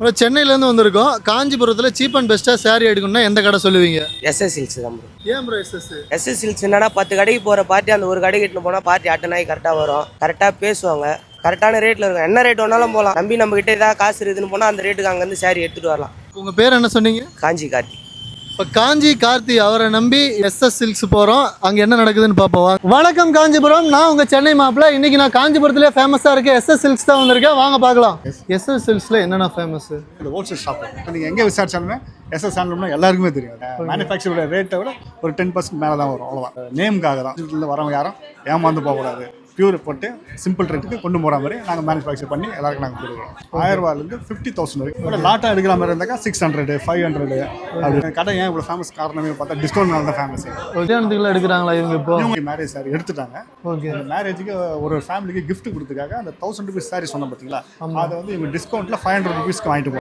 Bro சென்னையிலேருந்து வந்திருக்கோம். காஞ்சிபுரத்தில் சீப் அண்ட் பெஸ்ட்டாக சாரீ எடுக்கணும்னா எந்த கடை சொல்லுவீங்க? எஸ்எஸ் சில்க்ஸ் தான் ப்ரோ. ஏன் ப்ரோ எஸ்எஸ்? எஸ்எஸ் சில்க்ஸ் என்னன்னா 10 கடைக்கு போகிற பார்ட்டி அந்த ஒரு கடைக்கு இட்டுன்னு போனால் பார்ட்டி அட்டன் ஆகி கரெக்டாக வரும், கரெக்டாக பேசுவாங்க, கரெக்டான ரேட்டில் இருக்கும். என்ன ரேட் வேணாலும் போகலாம். நம்பி நம்ம கிட்டே ஏதாவது காசு இருக்குதுன்னு போனால் அந்த ரேட்டுக்கு அங்கேருந்து சாரீ எடுத்துகிட்டு வரலாம். உங்கள் பேர் என்ன சொன்னீங்க? காஞ்சி கார்த்தி. இப்போ காஞ்சி கார்த்தி அவரை நம்பி எஸ்எஸ் சில்க்ஸ் போகிறோம். அங்கே என்ன நடக்குதுன்னு பார்ப்போம். வணக்கம் காஞ்சிபுரம், நான் உங்கள் சென்னை மாப்பிள்ள. இன்றைக்கி நான் காஞ்சிபுரத்துலேயே ஃபேமஸாக இருக்க எஸ்எஸ் சில்க்ஸ் தான் வந்திருக்கேன். வாங்க பார்க்கலாம். எஸ்எஸ் சில்க்ஸில் என்னென்ன ஃபேமஸ்? இந்த ஹோல்சேல் ஷாப் நீங்கள் எங்கே விசாரிச்சாலுமே எஸ்எஸ் ஹேண்ட்லூம்னா எல்லாருக்குமே தெரியும். மேனுஃபேக்சரோட ரேட்டை விட ஒரு 10% மேலே தான் வரும், அவ்வளோதான். நேமுக்காக தான். இதில் வரவங்க யாரும் ஏமாந்து போகக்கூடாது. பியூர் போட்டு சிம்பிள் ரேட்டுக்கு கொண்டு போகிற மாதிரி நாங்கள் மேனுஃபேக்சர் பண்ணி எல்லாருக்கும் நாங்கள் கொடுக்குறோம். 1000 ரூபாயிலேருந்து 50,000 வரைக்கும். இப்போ லாட்டாக எடுக்கிற மாதிரி இருந்தாக்கா 600, 500 அப்படி. கடை ஏன் இவ்வளோ ஃபேமஸ் காரணமே பார்த்தா டிஸ்கவுண்ட் தான் ஃபேமஸ். கல்யாணத்துக்குலாம் எடுக்கிறாங்களா இவங்க? இப்போ மேரேஜ் சாரி எடுத்துட்டாங்க. ஓகே. மேரேஜுக்கு ஒரு ஃபேமிலிக்கு கிஃப்ட் கொடுத்துக்காக அந்த 1000 ரூபீஸ் சாரி சொன்னோம் பார்த்தீங்களா, அதை வந்து இவங்க டிஸ்கவுண்ட்டில் 500 ரூபீஸ்க்கு வாங்கிட்டு போகிறோம்.